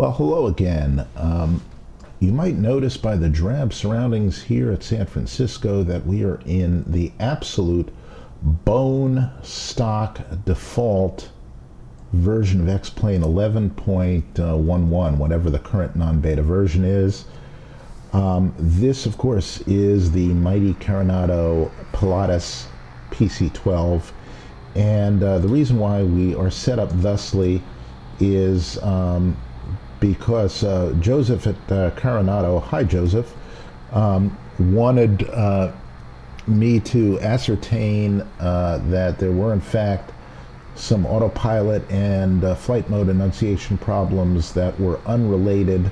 Well, hello again. You might notice by the drab surroundings here at San Francisco that we are in the absolute bone stock default version of X-Plane 11.11, whatever the current non-beta version is. This, of course, is the mighty Carenado Pilatus PC12, and the reason why we are set up thusly is because Joseph at Carenado, hi Joseph, wanted me to ascertain that there were in fact some autopilot and flight mode enunciation problems that were unrelated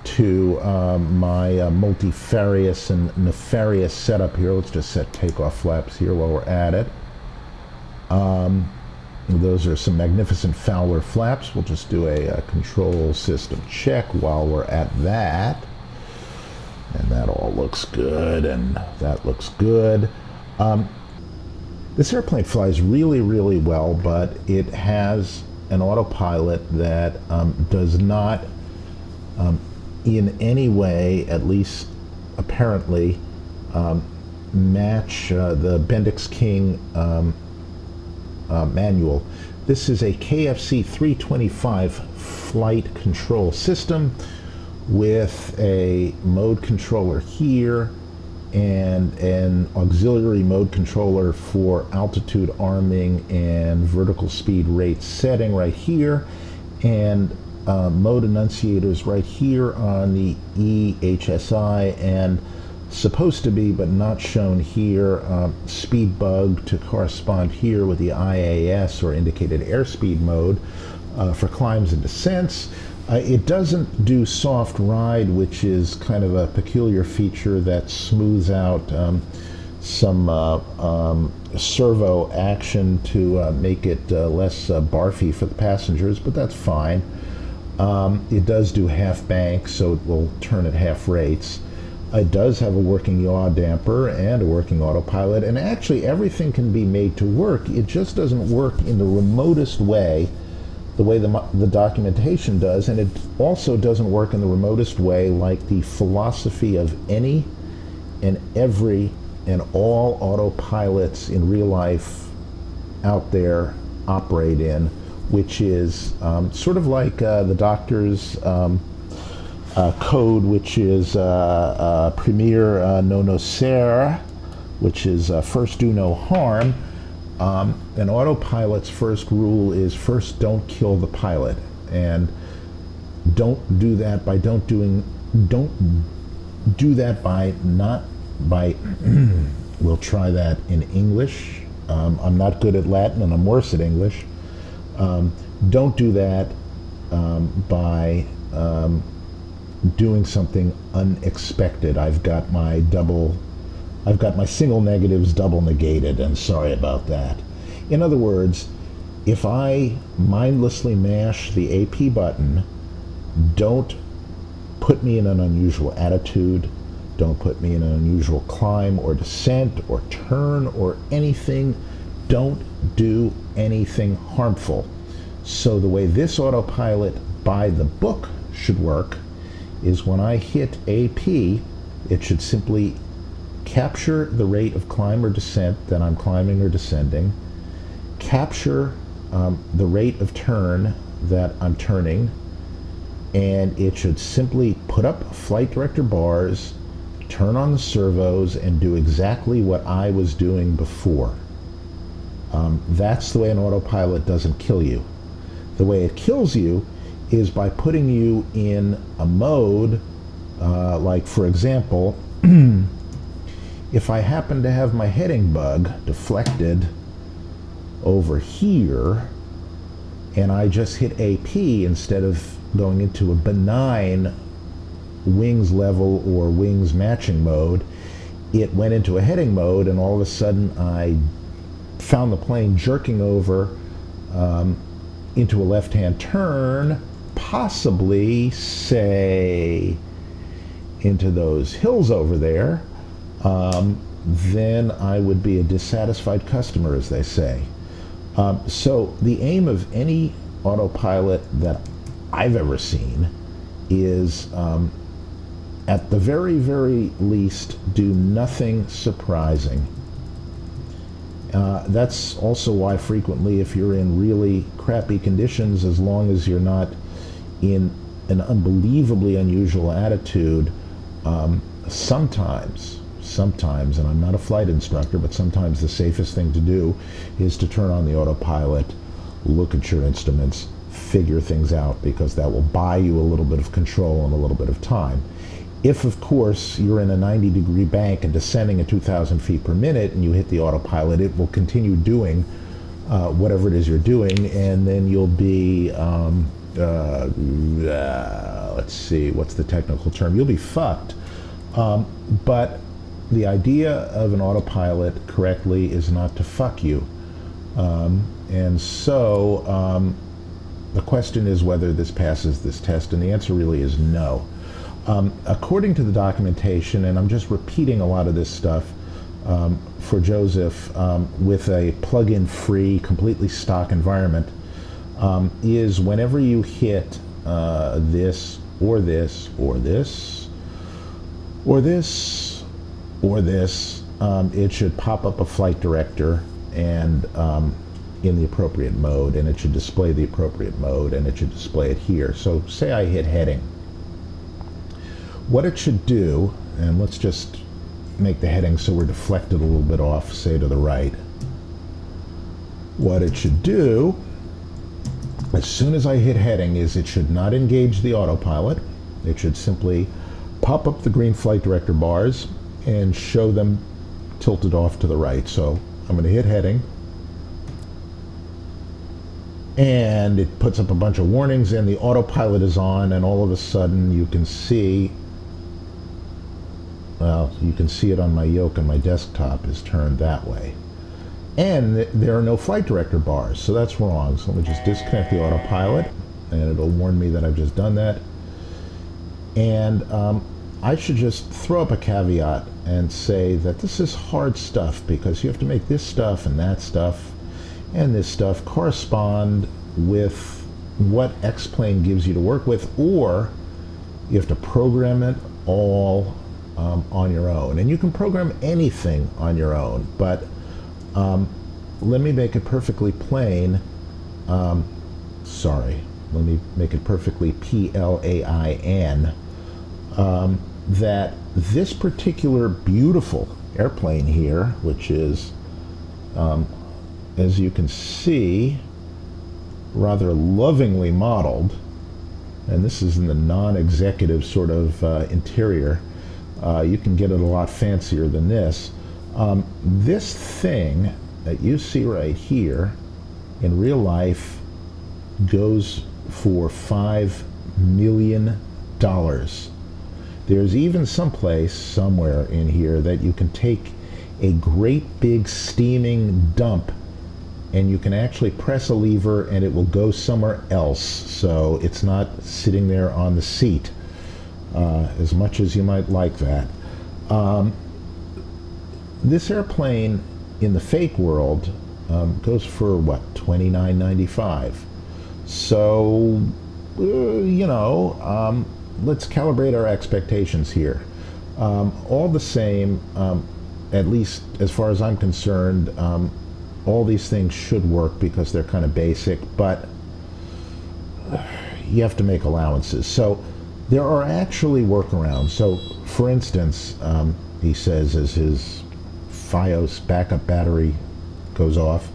to my multifarious and nefarious setup here. Let's just set takeoff flaps here while we're at it. Those are some magnificent Fowler flaps. We'll just do a control system check while we're at that. And that all looks good, and that looks good. This airplane flies really, really well, but it has an autopilot that does not in any way, at least apparently, match the Bendix King manual. This is a KFC 325 flight control system with a mode controller here and an auxiliary mode controller for altitude arming and vertical speed rate setting right here, and mode enunciators right here on the EHSI, and supposed to be but not shown here, speed bug to correspond here with the IAS or indicated airspeed mode for climbs and descents. It doesn't do soft ride, which is kind of a peculiar feature that smooths out some servo action to make it less barfy for the passengers, but that's fine. It does do half bank, so it will turn at half rates. It does have a working yaw damper and a working autopilot, and actually everything can be made to work. It just doesn't work in the remotest way, the way the documentation does, and it also doesn't work in the remotest way like the philosophy of any and every and all autopilots in real life out there operate in, which is sort of like the doctor's code, which is premier non nocere, which is first do no harm. An autopilot's first rule is first don't kill the pilot, and don't do that by we'll try that in English. I'm not good at Latin and I'm worse at English. Don't do that by doing something unexpected. I've got my single negatives double negated, and sorry about that. In other words, if I mindlessly mash the AP button, don't put me in an unusual attitude, don't put me in an unusual climb or descent or turn or anything. Don't do anything harmful. So the way this autopilot by the book should work is when I hit AP, it should simply capture the rate of climb or descent that I'm climbing or descending, capture the rate of turn that I'm turning, and it should simply put up flight director bars, turn on the servos, and do exactly what I was doing before. That's the way an autopilot doesn't kill you. The way it kills you is by putting you in a mode, like for example, if I happen to have my heading bug deflected over here, and I just hit AP instead of going into a benign wings level or wings matching mode, it went into a heading mode, and all of a sudden I found the plane jerking over into a left-hand turn, possibly, say, into those hills over there, then I would be a dissatisfied customer, as they say. So the aim of any autopilot that I've ever seen is, at the very, very least, do nothing surprising. That's also why frequently, if you're in really crappy conditions, as long as you're not in an unbelievably unusual attitude, sometimes, and I'm not a flight instructor, but sometimes the safest thing to do is to turn on the autopilot, look at your instruments, figure things out, because that will buy you a little bit of control and a little bit of time. If, of course, you're in a 90-degree bank and descending at 2,000 feet per minute and you hit the autopilot, it will continue doing whatever it is you're doing, and then you'll be, let's see, what's the technical term? You'll be fucked. But the idea of an autopilot correctly is not to fuck you. And so the question is whether this passes this test, and the answer really is no. According to the documentation, and I'm just repeating a lot of this stuff for Joseph with a plug-in free, completely stock environment, is whenever you hit this, or this, or this, or this, or this, it should pop up a flight director and in the appropriate mode, and it should display the appropriate mode, and it should display it here. So say I hit heading. What it should do, and let's just make the heading so we're deflected a little bit off, say to the right. What it should do, as soon as I hit heading, is it should not engage the autopilot. It should simply pop up the green flight director bars and show them tilted off to the right. So I'm going to hit heading, and it puts up a bunch of warnings, and the autopilot is on, and all of a sudden you can see, well, you can see it on my yoke, and my desktop is turned that way. And there are no flight director bars, so that's wrong. So let me just disconnect the autopilot, and it'll warn me that I've just done that. And I should just throw up a caveat and say that this is hard stuff, because you have to make this stuff and that stuff and this stuff correspond with what X-Plane gives you to work with, or you have to program it all on your own. And you can program anything on your own, but let me make it perfectly plain. Let me make it perfectly plain, that this particular beautiful airplane here, which is, as you can see, rather lovingly modeled, and this is in the non-executive sort of interior. You can get it a lot fancier than this. This thing that you see right here in real life goes for $5 million. There's even someplace, somewhere in here, that you can take a great big steaming dump, and you can actually press a lever and it will go somewhere else. So it's not sitting there on the seat, as much as you might like that. This airplane in the fake world goes for what, $29.95. So let's calibrate our expectations here. All the same, at least as far as I'm concerned, all these things should work because they're kind of basic, but you have to make allowances. So there are actually workarounds. So for instance, he says as his FiOS backup battery goes off,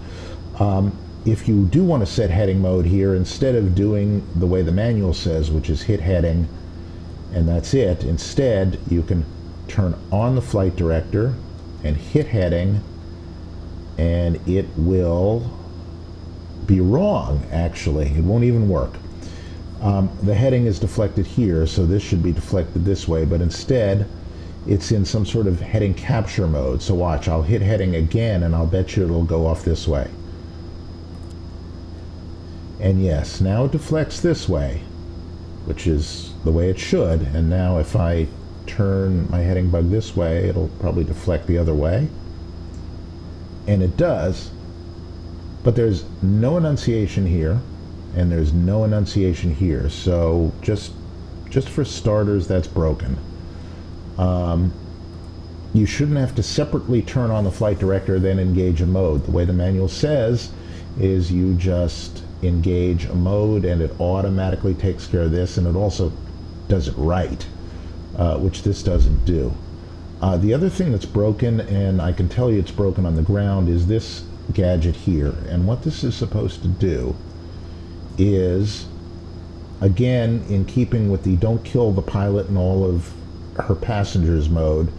if you do want to set heading mode here, instead of doing the way the manual says, which is hit heading and that's it, instead you can turn on the flight director and hit heading, and it will be wrong, actually. It won't even work. The heading is deflected here, so this should be deflected this way, but instead it's in some sort of heading capture mode. So watch, I'll hit heading again, and I'll bet you it'll go off this way. And yes, now it deflects this way, which is the way it should. And now if I turn my heading bug this way, it'll probably deflect the other way. And it does, but there's no enunciation here, and there's no enunciation here. So just for starters, that's broken. You shouldn't have to separately turn on the flight director, then engage a mode. The way the manual says is you just engage a mode and it automatically takes care of this, and it also does it right, which this doesn't do. The other thing that's broken, and I can tell you it's broken on the ground, is this gadget here. And what this is supposed to do is, again, in keeping with the don't kill the pilot and all of her passengers mode,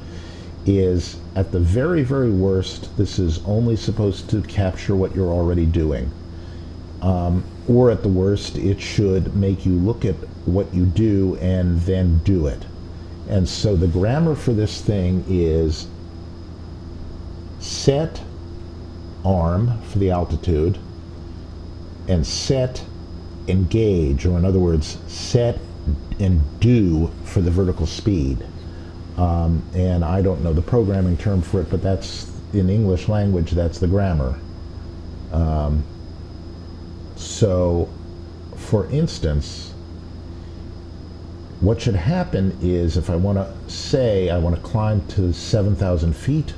is at the very, very worst, this is only supposed to capture what you're already doing. Or at the worst, it should make you look at what you do and then do it. And so the grammar for this thing is set arm for the altitude and set engage, or in other words, set and do for the vertical speed. And I don't know the programming term for it, but that's, in English language, that's the grammar. So, for instance, what should happen is, if I want to say I want to climb to 7,000 feet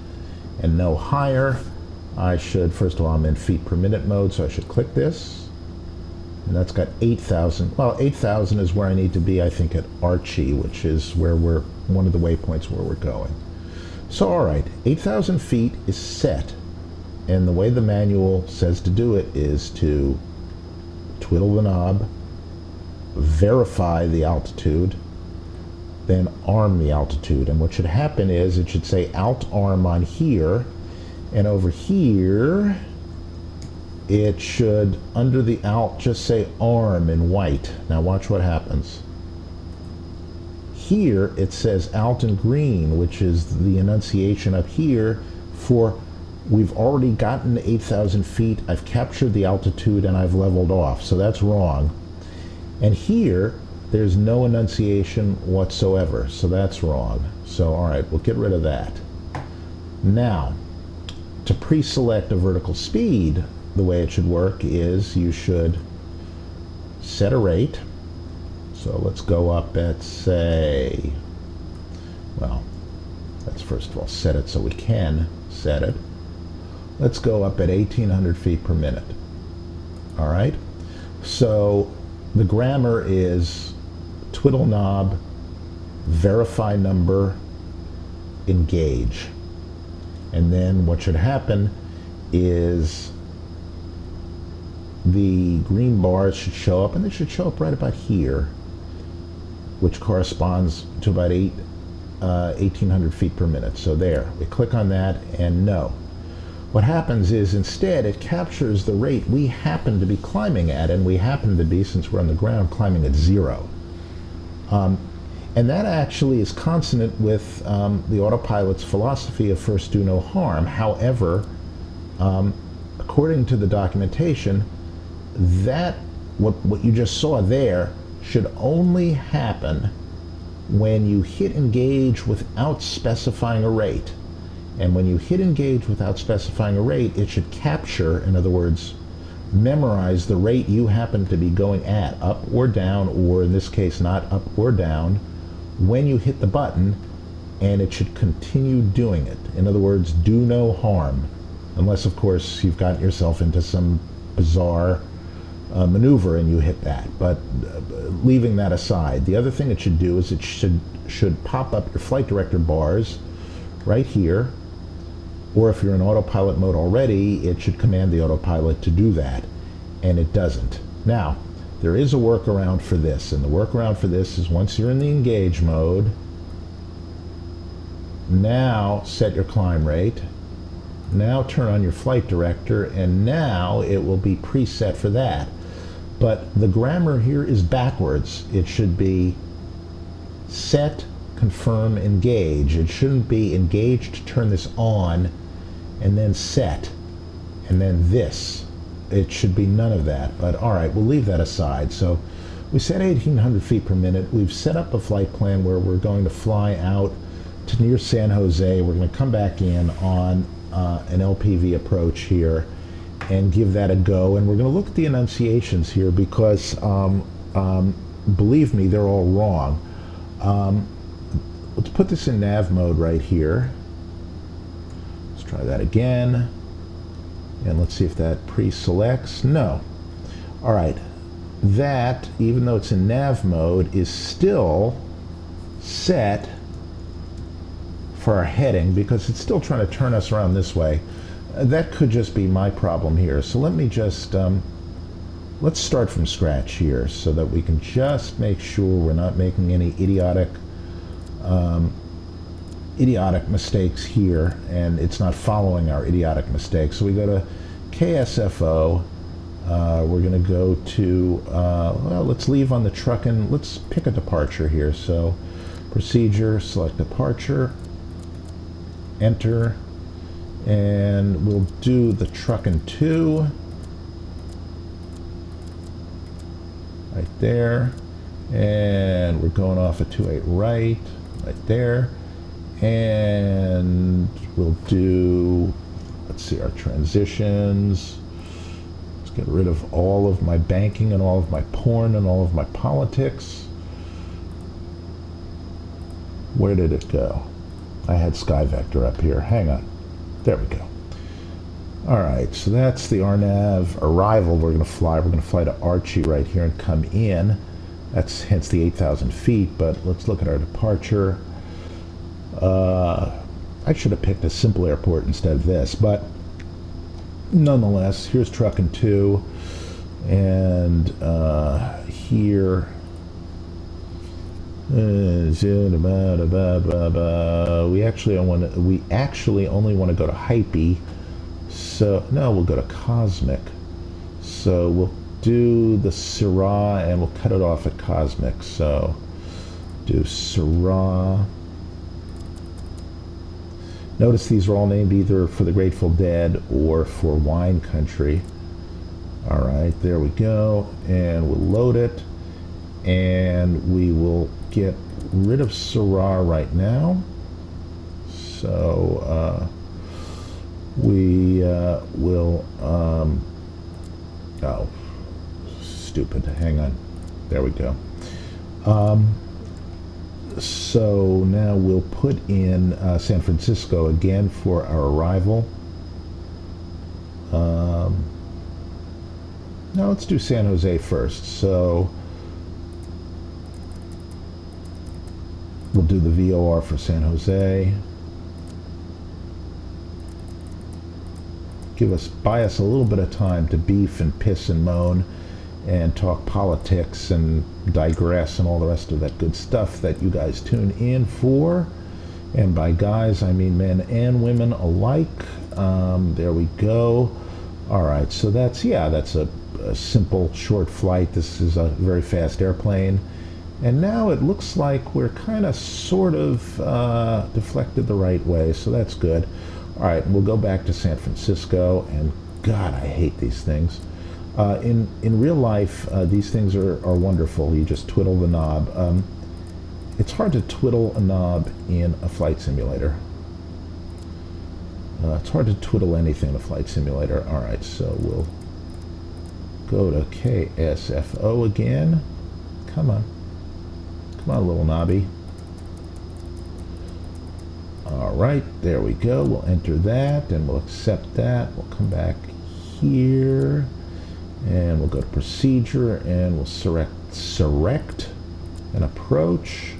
and no higher, I should, first of all, I'm in feet per minute mode, so I should click this. And that's got 8,000. Well, 8,000 is where I need to be, I think, at Archie, which is where we're, one of the waypoints where we're going. So, all right, 8,000 feet is set. And the way the manual says to do it is to twiddle the knob, verify the altitude, then arm the altitude. And what should happen is it should say alt arm on here, and over here it should, under the alt, just say arm in white. Now watch what happens. Here it says alt in green, which is the enunciation up here for we've already gotten to 8,000 feet, I've captured the altitude, and I've leveled off. So that's wrong. And here, there's no enunciation whatsoever, so that's wrong. So, all right, we'll get rid of that. Now, to pre-select a vertical speed, the way it should work is you should set a rate. So let's go up at, say, well, let's first of all set it so we can set it. Let's go up at 1,800 feet per minute. All right? So the grammar is twiddle knob, verify number, engage. And then what should happen is the green bars should show up, and they should show up right about here, which corresponds to about 1,800 feet per minute. So there, we click on that, and no. What happens is instead it captures the rate we happen to be climbing at, and we happen to be, since we're on the ground, climbing at 0. And that actually is consonant with the Autopilot's philosophy of first do no harm. However, according to the documentation, that what you just saw there should only happen when you hit engage without specifying a rate. And when you hit engage without specifying a rate, it should capture, in other words, memorize the rate you happen to be going at, up or down, or in this case, not up or down, when you hit the button, and it should continue doing it. In other words, do no harm. Unless, of course, you've gotten yourself into some bizarre maneuver and you hit that. But leaving that aside, the other thing it should do is it should pop up your flight director bars right here, or if you're in autopilot mode already, it should command the autopilot to do that, and it doesn't. Now, there is a workaround for this, and the workaround for this is once you're in the engage mode, now set your climb rate, now turn on your flight director, and now it will be preset for that. But the grammar here is backwards. It should be set, confirm, engage. It shouldn't be engage to turn this on, and then set, and then this. It should be none of that. But all right, we'll leave that aside. So we set 1,800 feet per minute. We've set up a flight plan where we're going to fly out to near San Jose. We're going to come back in on an LPV approach here, and give that a go. And we're going to look at the enunciations here because, believe me, they're all wrong. Let's put this in nav mode right here. Let's try that again. And let's see if that pre-selects. No. All right. That, even though it's in nav mode, is still set for our heading because it's still trying to turn us around this way. That could just be my problem here. So let me just, let's start from scratch here so that we can just make sure we're not making any idiotic mistakes here, and it's not following our idiotic mistakes. So we go to KSFO. We're going to go to, well, let's leave on the truck and let's pick a departure here. So procedure, select departure, enter, and we'll do the truckin' 2 right there, and we're going off at 28 right there, and we'll do, let's see, our transitions. Let's get rid of all of my banking and all of my porn and all of my politics. Where did it go? I had Sky Vector up here. Hang on. There we go. All right, so that's the RNAV arrival. We're going to fly. We're going to fly to Archie right here and come in. That's hence the 8,000 feet, but let's look at our departure. I should have picked a simple airport instead of this, but nonetheless, here's Truckin' 2, and here we actually only want to go to Hype, so no, we'll go to Cosmic. So we'll do the Syrah and we'll cut it off at Cosmic. So do Syrah. Notice these are all named either for the Grateful Dead or for Wine Country. All right, there we go, and we'll load it, and we will get rid of Syrah right now. So we will, oh, stupid, hang on, there we go. So now we'll put in San Francisco again for our arrival. Now let's do San Jose first. So we'll do the VOR for San Jose. Buy us a little bit of time to beef and piss and moan and talk politics and digress and all the rest of that good stuff that you guys tune in for. And by guys, I mean men and women alike. There we go. All right, so that's a simple short flight. This is a very fast airplane. And now it looks like we're kind of sort of deflected the right way, so that's good. All right, we'll go back to San Francisco, and God, I hate these things. In real life, these things are wonderful. You just twiddle the knob. It's hard to twiddle a knob in a flight simulator. It's hard to twiddle anything in a flight simulator. All right, so we'll go to KSFO again. Come on. Come on, little knobby. All right, there we go. We'll enter that, and we'll accept that. We'll come back here, and we'll go to procedure, and we'll select an approach.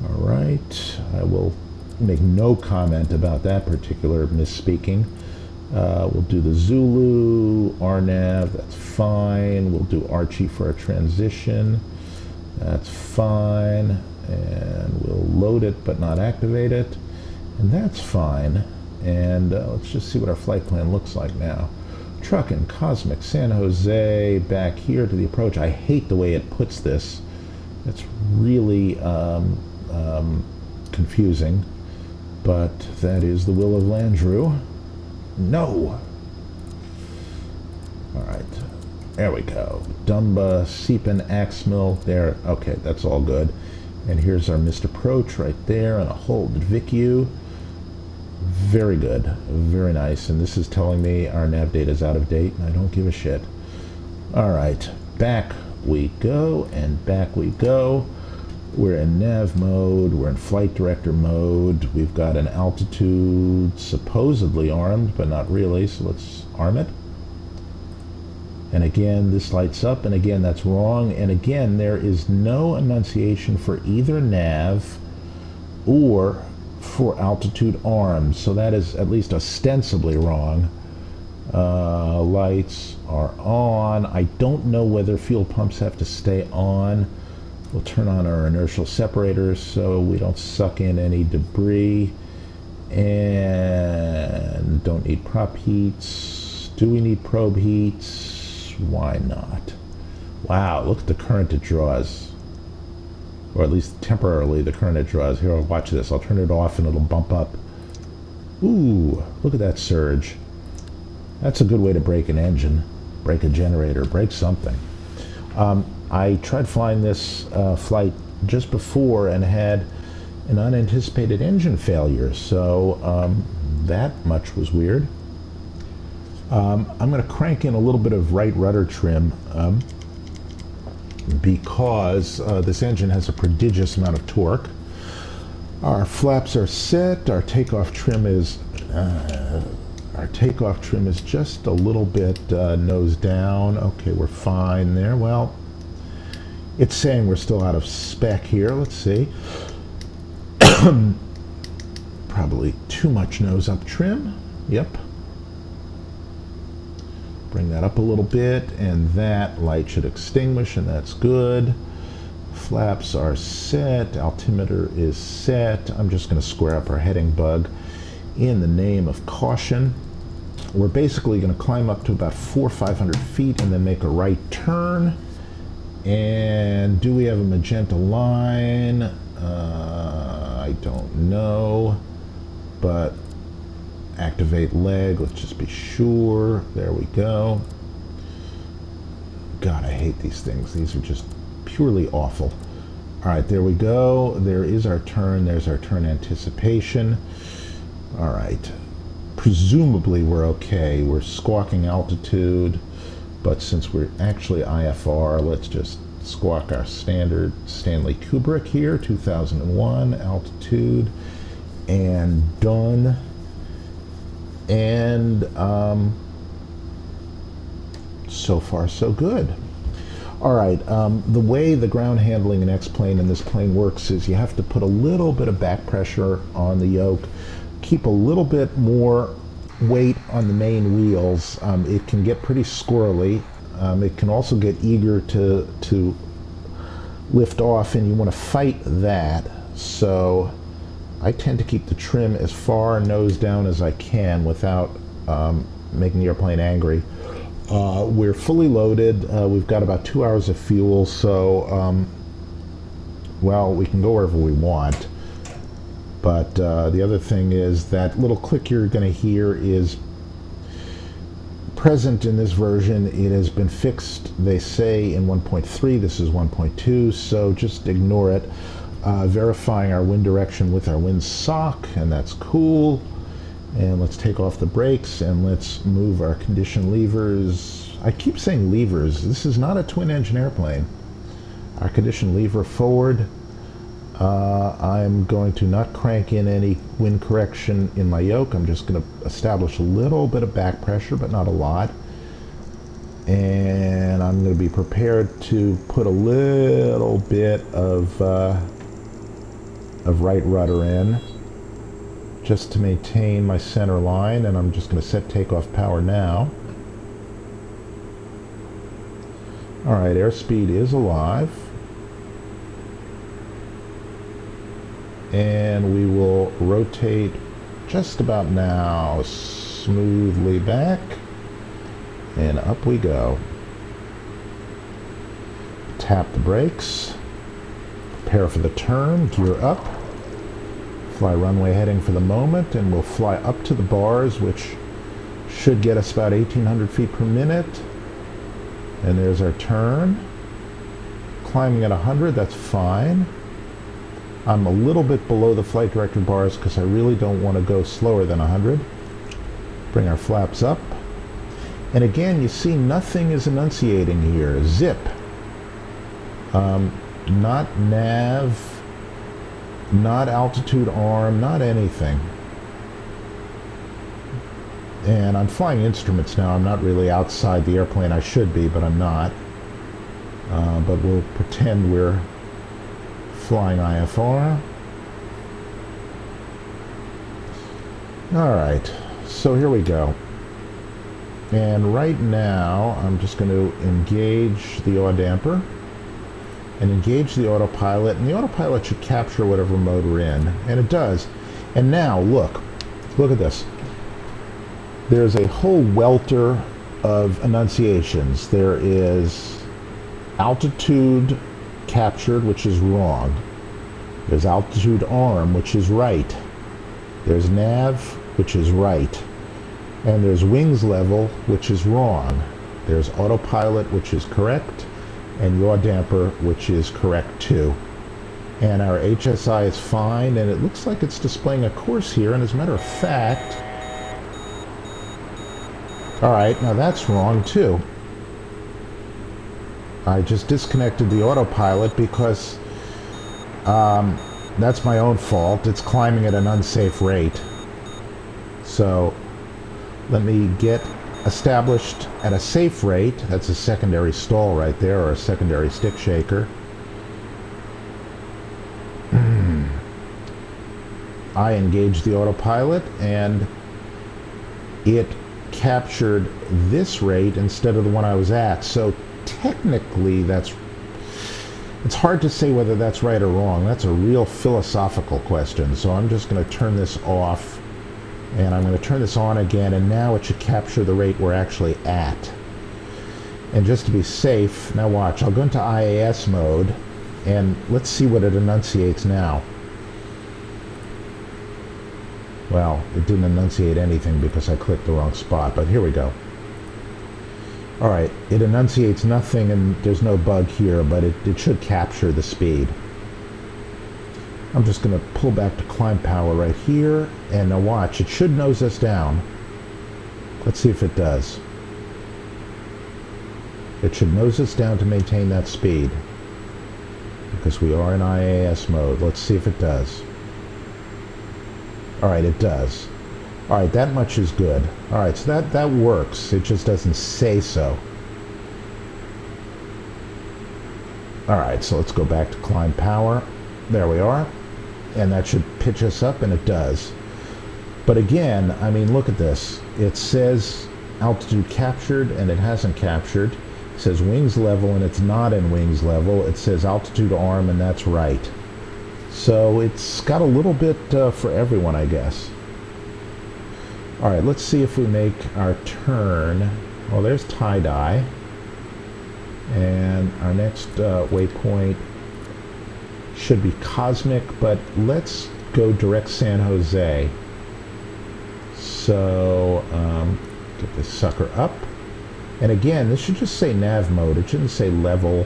All right, I will make no comment about that particular misspeaking. We'll do the Zulu, RNAV, that's fine. We'll do Archie for a transition. That's fine. And we'll load it but not activate it. And that's fine. And let's just see what our flight plan looks like now. Truckin', Cosmic, San Jose, back here to the approach. I hate the way it puts this. It's really confusing. But that is the will of Landrew. No! All right. There we go. Dumba, Seepin, Axmill, there. Okay, that's all good. And here's our missed approach right there, and a hold at VICU. Very good, very nice. And this is telling me our nav data is out of date, and I don't give a shit. All right, back we go, and back we go. We're in nav mode, we're in flight director mode. We've got an altitude supposedly armed, but not really, so let's arm it. And again, this lights up, and again, that's wrong. And again, there is no enunciation for either nav or for altitude armed, so that is at least ostensibly wrong. Lights are on. I don't know whether fuel pumps have to stay on. We'll turn on our inertial separators so we don't suck in any debris. And don't need prop heats. Do we need probe heats? Why not? Wow, look at the current it draws. Or at least temporarily the current it draws. Here, watch this. I'll turn it off and it'll bump up. Ooh, look at that surge. That's a good way to break an engine, break a generator, break something. I tried flying this flight just before and had an unanticipated engine failure, so that much was weird. I'm going to crank in a little bit of right rudder trim because this engine has a prodigious amount of torque. Our flaps are set. Our takeoff trim is just a little bit nose down. Okay, we're fine there. Well, it's saying we're still out of spec here. Let's see. Probably too much nose up trim. Yep. Bring that up a little bit, and that light should extinguish, and that's good. Flaps are set. Altimeter is set. I'm just going to square up our heading bug in the name of caution. We're basically going to climb up to about 400 or 500 feet and then make a right turn. And do we have a magenta line? I don't know, but activate leg, let's just be sure. There we go. God, I hate these things. These are just purely awful. All right, there we go. There is our turn. There's our turn anticipation. All right. Presumably we're okay. We're squawking altitude, but since we're actually IFR, let's just squawk our standard Stanley Kubrick here, 2001 altitude, and done. And so far so good. All right, the way the ground handling in X-plane and this plane works is you have to put a little bit of back pressure on the yoke, keep a little bit more weight on the main wheels. It can get pretty squirrely. It can also get eager to lift off, and you want to fight that. So I tend to keep the trim as far nose down as I can without making the airplane angry. We're fully loaded. We've got about 2 hours of fuel, so well, we can go wherever we want. But the other thing is that little click you're going to hear is present in this version. It has been fixed, they say, in 1.3. This is 1.2, so just ignore it. Verifying our wind direction with our wind sock, and that's cool. And let's take off the brakes and let's move our condition levers. I keep saying levers. This is not a twin engine airplane. Our condition lever forward. I'm going to not crank in any wind correction in my yoke. I'm just going to establish a little bit of back pressure, but not a lot. And I'm going to be prepared to put a little bit of right rudder in, just to maintain my center line. And I'm just going to set takeoff power now. All right, airspeed is alive. And we will rotate just about now smoothly back, and up we go. Tap the brakes, prepare for the turn, gear up, fly runway heading for the moment, and we'll fly up to the bars, which should get us about 1,800 feet per minute. And there's our turn. Climbing at 100, that's fine. I'm a little bit below the flight director bars because I really don't want to go slower than 100. Bring our flaps up. And again, you see nothing is enunciating here. Zip. Not nav, not altitude arm, not anything. And I'm flying instruments now. I'm not really outside the airplane. I should be, but I'm not. But we'll pretend we're flying IFR. Alright, so here we go. And right now, I'm just going to engage the yaw damper and engage the autopilot. And the autopilot should capture whatever mode we're in. And it does. And now, look at this. There's a whole welter of enunciations. There is altitude captured, which is wrong. There's altitude arm, which is right. There's nav, which is right. And there's wings level, which is wrong. There's autopilot, which is correct, and yaw damper, which is correct too. And our HSI is fine, and it looks like it's displaying a course here, and as a matter of fact, alright, now that's wrong too. I just disconnected the autopilot because that's my own fault. It's climbing at an unsafe rate. So let me get established at a safe rate. That's a secondary stall right there, or a secondary stick shaker. I engaged the autopilot and it captured this rate instead of the one I was at. So technically it's hard to say whether that's right or wrong. That's a real philosophical question. So I'm just going to turn this off and I'm going to turn this on again, and now it should capture the rate we're actually at. And just to be safe, now watch, I'll go into IAS mode and let's see what it enunciates now. Well, it didn't enunciate anything because I clicked the wrong spot, but here we go. Alright, it enunciates nothing and there's no bug here, but it should capture the speed. I'm just going to pull back to climb power right here, and now watch, it should nose us down. Let's see if it does. It should nose us down to maintain that speed, because we are in IAS mode. Let's see if it does. Alright, it does. Alright, that much is good. Alright, so that works. It just doesn't say so. Alright, so let's go back to climb power. There we are. And that should pitch us up, and it does. But again, I mean, look at this. It says altitude captured, and it hasn't captured. It says wings level, and it's not in wings level. It says altitude arm, and that's right. So it's got a little bit for everyone, I guess. Alright, let's see if we make our turn. Well, there's tie-dye. And our next waypoint should be Cosmic, but let's go direct San Jose. So, get this sucker up. And again, this should just say nav mode. It shouldn't say level.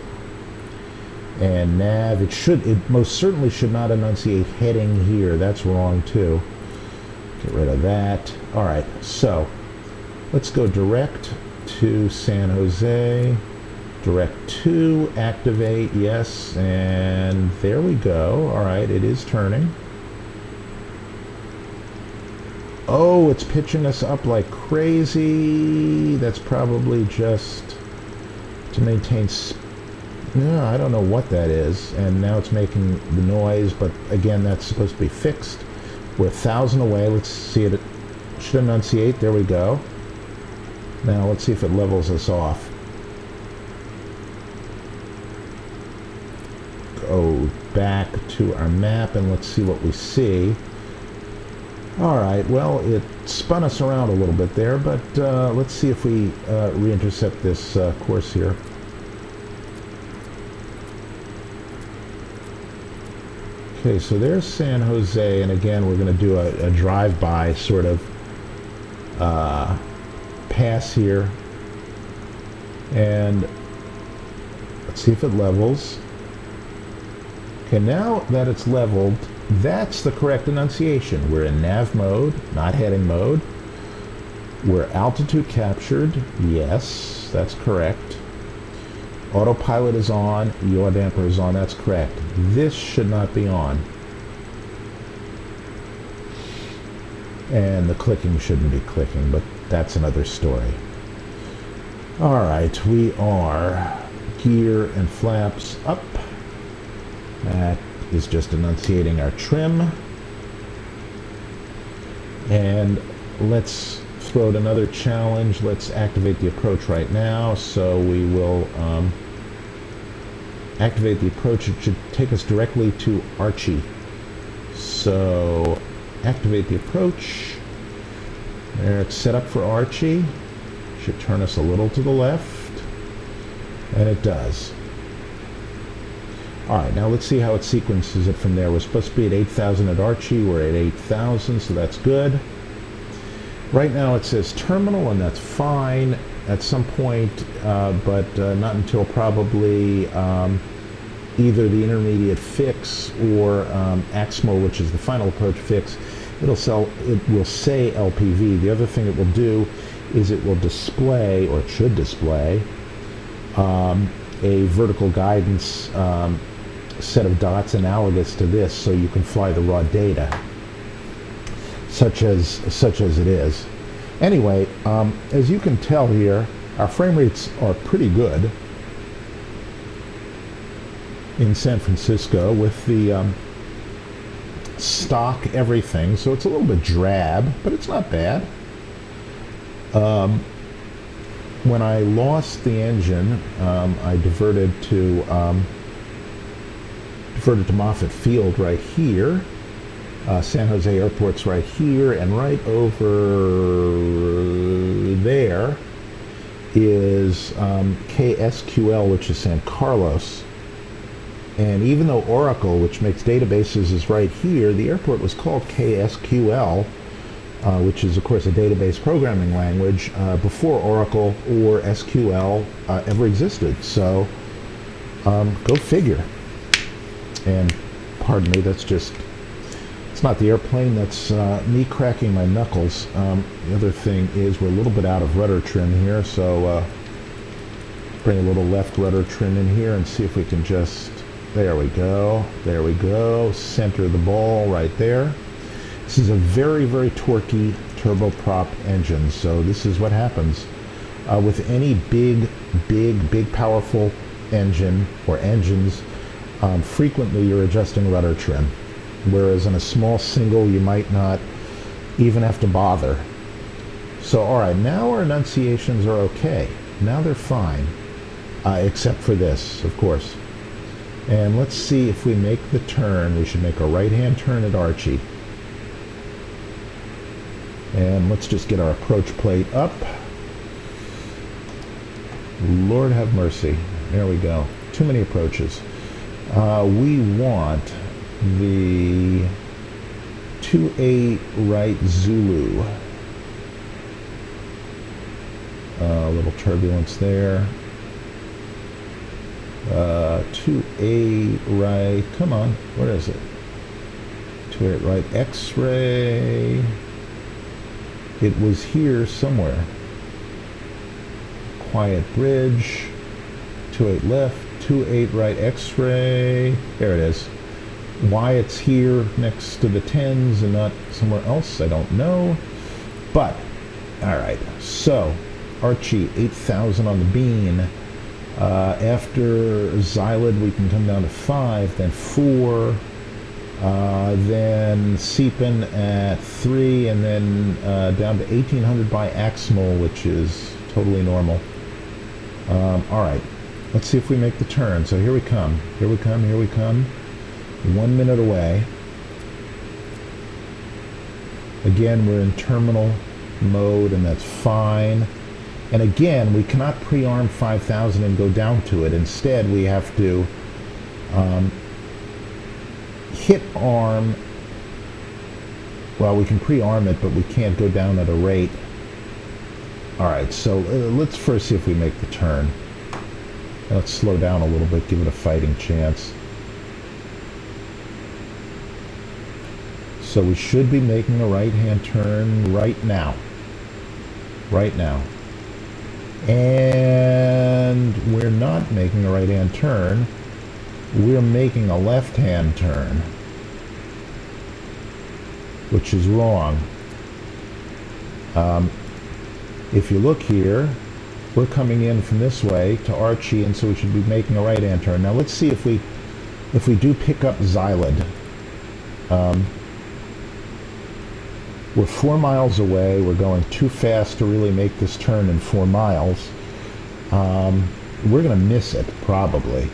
And nav, it most certainly should not enunciate heading here. That's wrong too. Get rid of that. Alright, so let's go direct to San Jose. Direct to activate, yes, and there we go. Alright, it is turning. Oh, it's pitching us up like crazy. That's probably just to maintain no, I don't know what that is. And now it's making the noise, but again, that's supposed to be fixed. We're 1,000 away. Let's see it. It should enunciate. There we go. Now let's see if it levels us off. Go back to our map and let's see what we see. Alright, well, it spun us around a little bit there, but let's see if we re-intercept this course here. Okay, so there's San Jose, and again, we're going to do a drive-by sort of pass here. And let's see if it levels. Okay, now that it's leveled, that's the correct enunciation. We're in nav mode, not heading mode. We're altitude captured. Yes, that's correct. Autopilot is on, yaw damper is on, that's correct. This should not be on. And the clicking shouldn't be clicking, but that's another story. All right, we are gear and flaps up. That is just enunciating our trim. And let's throw out another challenge. Let's activate the approach right now. So we will activate the approach. It should take us directly to Archie. So activate the approach. There, it's set up for Archie. Should turn us a little to the left. And it does. Alright, now let's see how it sequences it from there. We're supposed to be at 8,000 at Archie. We're at 8,000, so that's good. Right now it says terminal, and that's fine at some point, but not until probably either the intermediate fix or AXMO, which is the final approach fix. It will say LPV. The other thing it will do is it will display, or it should display, a vertical guidance set of dots analogous to this, so you can fly the raw data, such as it is. Anyway, as you can tell here, our frame rates are pretty good in San Francisco with the stock everything, so it's a little bit drab, but it's not bad. When I lost the engine, I diverted to Moffett Field right here. San Jose Airport's right here, and right over there is KSQL, which is San Carlos. And even though Oracle, which makes databases, is right here, the airport was called KSQL, which is, of course, a database programming language, before Oracle or SQL ever existed. So, go figure. And pardon me, that's just, it's not the airplane, that's me cracking my knuckles. The other thing is we're a little bit out of rudder trim here, so bring a little left rudder trim in here and see if we can just, there we go, center the ball right there. This is a very, very torquey turboprop engine, so this is what happens with any big, powerful engine or engines. Frequently you're adjusting rudder trim, whereas in a small single you might not even have to bother. So alright, now our enunciations are okay. Now they're fine, except for this, of course. And let's see if we make the turn. We should make a right-hand turn at Archie. And let's just get our approach plate up. Lord have mercy. There we go. Too many approaches. We want the 2-8 right Zulu. A little turbulence there. 2-8 right, come on, where is it? 2-8 right X-ray. It was here somewhere. Quiet bridge. 2-8 left. 2-8 right X-ray. There it is. Why it's here next to the 10s and not somewhere else, I don't know. But, alright, so Archie, 8,000 on the bean. After Xylid, we can come down to 5, then 4, then Seepin at 3, and then down to 1,800 by Axmal, which is totally normal. Alright, let's see if we make the turn. So here we come. Here we come. 1 minute away. Again, we're in terminal mode, and that's fine. And again, we cannot pre-arm 5,000 and go down to it. Instead, we have to hit arm. Well, we can pre-arm it, but we can't go down at a rate. All right, so let's first see if we make the turn. Let's slow down a little bit, give it a fighting chance. So we should be making a right-hand turn right now. Right now. And we're not making a right-hand turn. We're making a left-hand turn, which is wrong. If you look here, we're coming in from this way to Archie, and so we should be making a right-hand turn. Now let's see if we do pick up Xylid. We're 4 miles away. We're going too fast to really make this turn in 4 miles. We're going to miss it, probably.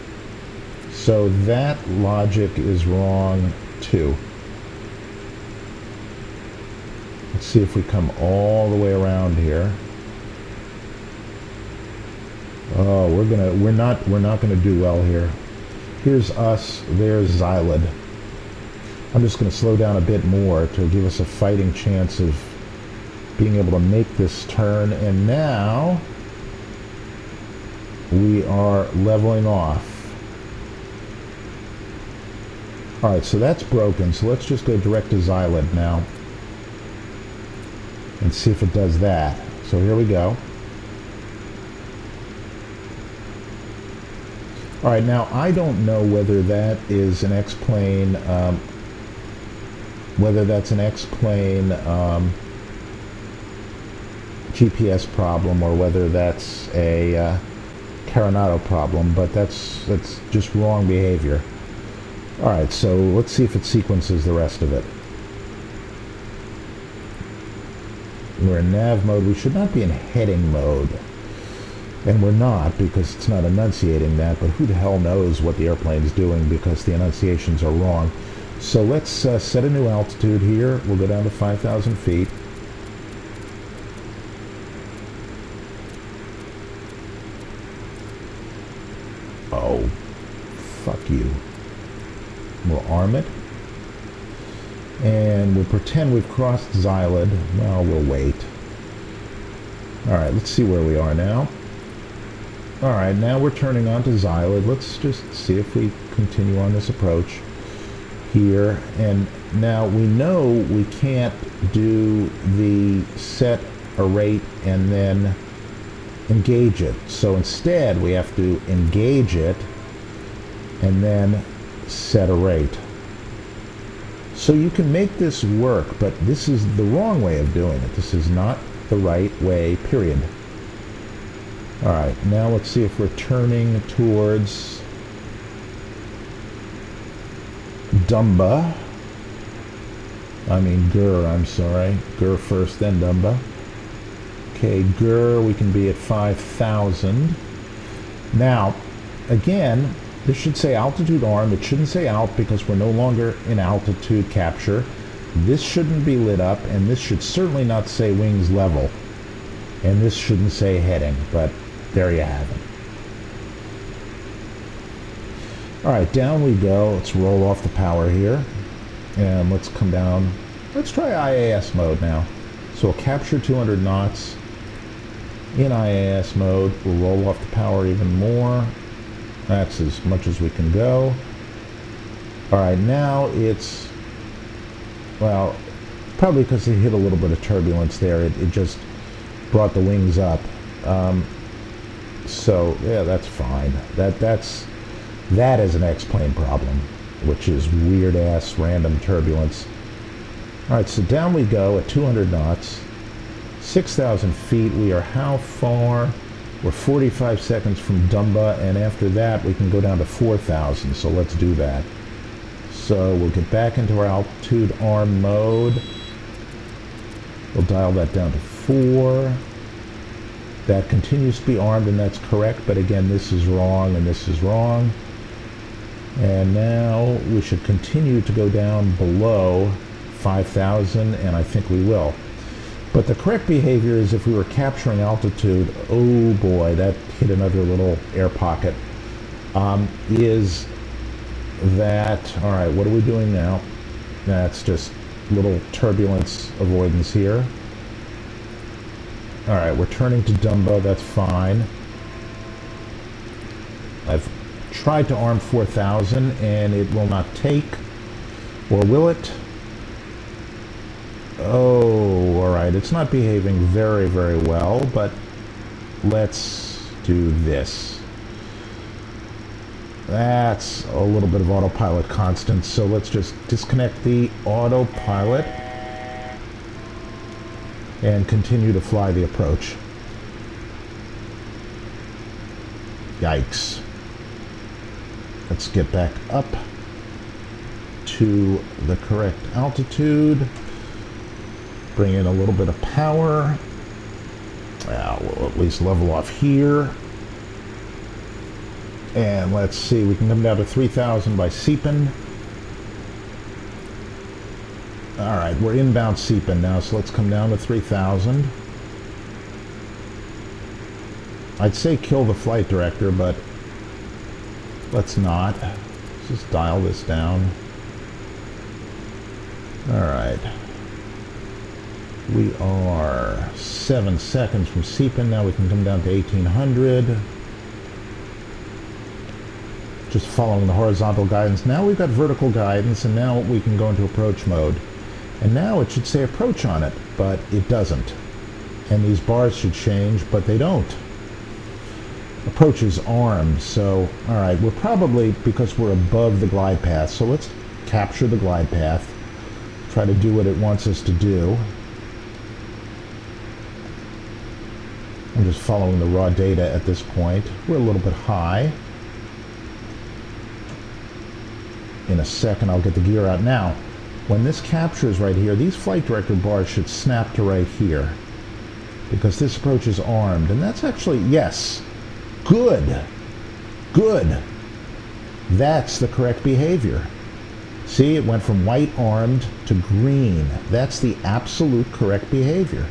So that logic is wrong, too. Let's see if we come all the way around here. Oh, we're not gonna do well here. Here's us, there's Xylid. I'm just gonna slow down a bit more to give us a fighting chance of being able to make this turn, and now we are leveling off. Alright, so that's broken, so let's just go direct to Xylid now and see if it does that. So here we go. Alright, now I don't know whether that is an X-plane, whether that's an X-plane GPS problem or whether that's a Carenado problem, but that's just wrong behavior. Alright, so let's see if it sequences the rest of it. We're in nav mode. We should not be in heading mode. And we're not, because it's not enunciating that, but who the hell knows what the airplane's doing because the enunciations are wrong. So let's set a new altitude here. We'll go down to 5,000 feet. Oh, fuck you. We'll arm it. And we'll pretend we've crossed Xylid. Well, we'll wait. Alright, let's see where we are now. Alright, now we're turning on to Xylid. Let's just see if we continue on this approach here. And now we know we can't do the set a rate and then engage it. So instead we have to engage it and then set a rate. So you can make this work, but this is the wrong way of doing it. This is not the right way, period. Alright, now let's see if we're turning towards Dumba. I mean Gur, I'm sorry. Gur first, then Dumba. Okay, Gur, we can be at 5,000. Now, again, this should say altitude arm. It shouldn't say alt because we're no longer in altitude capture. This shouldn't be lit up, and this should certainly not say wings level. And this shouldn't say heading, but there you have it. Alright, down we go. Let's roll off the power here. And let's come down. Let's try IAS mode now. So we'll capture 200 knots in IAS mode. We'll roll off the power even more. That's as much as we can go. Alright, now it's, well, probably because it hit a little bit of turbulence there. It just brought the wings up. So, yeah, that's fine. That is an X-plane problem, which is weird-ass random turbulence. Alright, so down we go at 200 knots. 6,000 feet. We are how far? We're 45 seconds from Dumba, and after that we can go down to 4,000, so let's do that. So we'll get back into our altitude arm mode. We'll dial that down to 4. That continues to be armed, and that's correct, but again, this is wrong, and this is wrong. And now we should continue to go down below 5,000, and I think we will. But the correct behavior is if we were capturing altitude, oh boy, that hit another little air pocket, is that, all right, what are we doing now? That's just little turbulence avoidance here. All right, we're turning to Dumba, that's fine. I've tried to arm 4,000 and it will not take, or will it? Oh, all right. It's not behaving very, very well, but let's do this. That's a little bit of autopilot constant, so let's just disconnect the autopilot and continue to fly the approach. Yikes. Let's get back up to the correct altitude. Bring in a little bit of power. We'll at least level off here. And let's see, we can come down to 3,000 by seeping. All right, we're inbound seeping now, so let's come down to 3,000. I'd say kill the flight director, but let's not. Let's just dial this down. All right. We are 7 seconds from seeping. Now we can come down to 1,800. Just following the horizontal guidance. Now we've got vertical guidance, and now we can go into approach mode. And now it should say approach on it, but it doesn't. And these bars should change, but they don't. Approach is armed, so, all right, we're probably, because we're above the glide path, so let's capture the glide path, try to do what it wants us to do. I'm just following the raw data at this point. We're a little bit high. In a second, I'll get the gear out. Now, when this captures right here, these flight director bars should snap to right here, because this approach is armed, and that's actually, yes, good, good. That's the correct behavior. See, it went from white armed to green. That's the absolute correct behavior.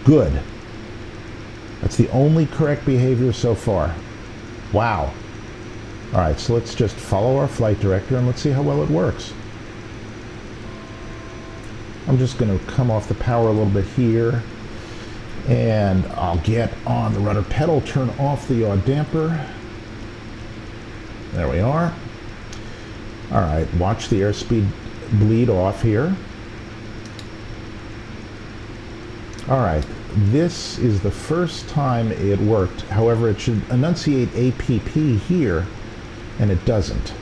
Good. That's the only correct behavior so far. Wow. All right, so let's just follow our flight director and let's see how well it works. I'm just going to come off the power a little bit here, and I'll get on the rudder pedal, turn off the yaw damper. There we are. All right, watch the airspeed bleed off here. All right, this is the first time it worked. However, it should enunciate APP here, and it doesn't.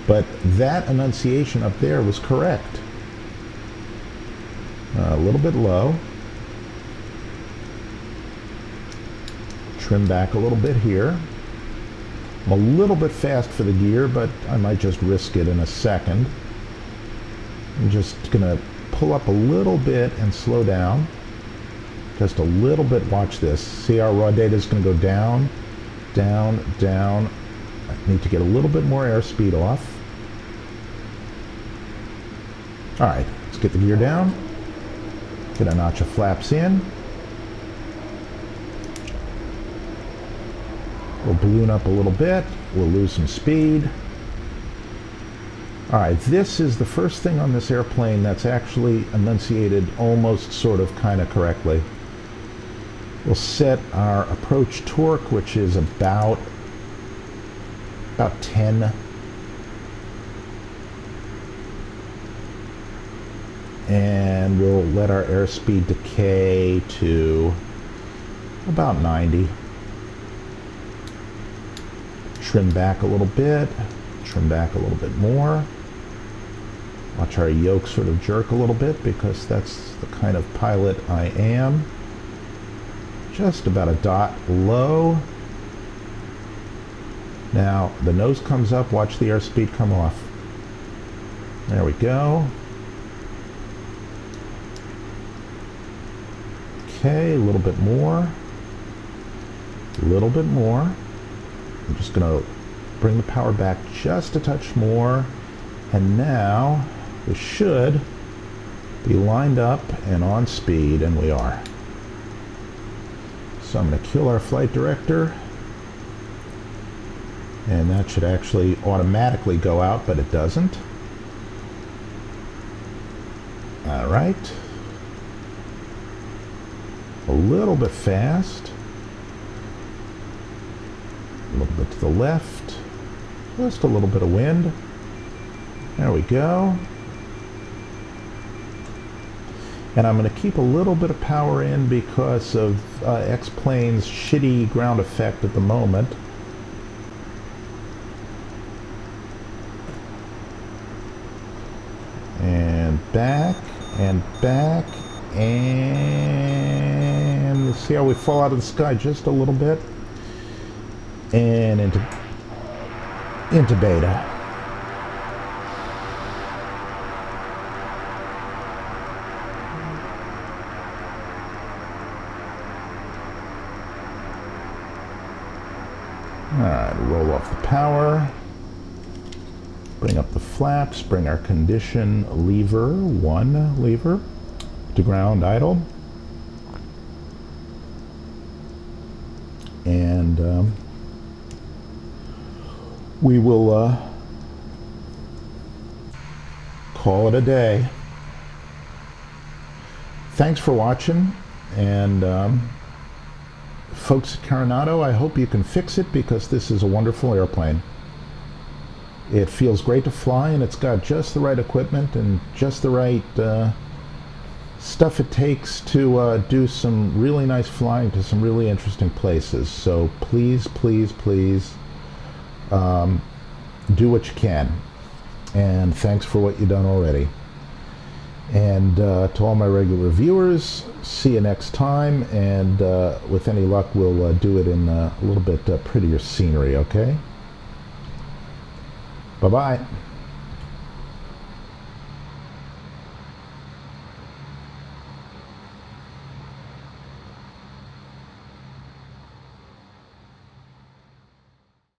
But that enunciation up there was correct. A little bit low. Trim back a little bit here. I'm a little bit fast for the gear, but I might just risk it in a second. I'm just going to pull up a little bit and slow down. Just a little bit. Watch this. See, our raw data is going to go down, down, down. I need to get a little bit more airspeed off. All right, let's get the gear down. Get a notch of flaps in. We'll balloon up a little bit. We'll lose some speed. All right, this is the first thing on this airplane that's actually enunciated almost sort of kind of correctly. We'll set our approach torque, which is about 10. And we'll let our airspeed decay to about 90. Trim back a little bit, trim back a little bit more. Watch our yoke sort of jerk a little bit, because that's the kind of pilot I am. Just about a dot low. Now the nose comes up, watch the airspeed come off. There we go. Okay, a little bit more. A little bit more. I'm just going to bring the power back just a touch more, and now we should be lined up and on speed, and we are. So I'm going to kill our flight director, and that should actually automatically go out, but it doesn't. All right. A little bit fast. A little bit to the left, just a little bit of wind. There we go. And I'm going to keep a little bit of power in because of X-Plane's shitty ground effect at the moment. And back, and back, and let's see how we fall out of the sky just a little bit. And into beta. Alright, roll off the power. Bring up the flaps, bring our condition lever, one lever, to ground idle. And we will call it a day. Thanks for watching, and folks at Carenado, I hope you can fix it, because this is a wonderful airplane. It feels great to fly, and it's got just the right equipment and just the right stuff it takes to do some really nice flying to some really interesting places. So please, please, please do what you can. And thanks for what you've done already. And to all my regular viewers, see you next time, and with any luck we'll do it in a little bit prettier scenery, okay? Bye-bye.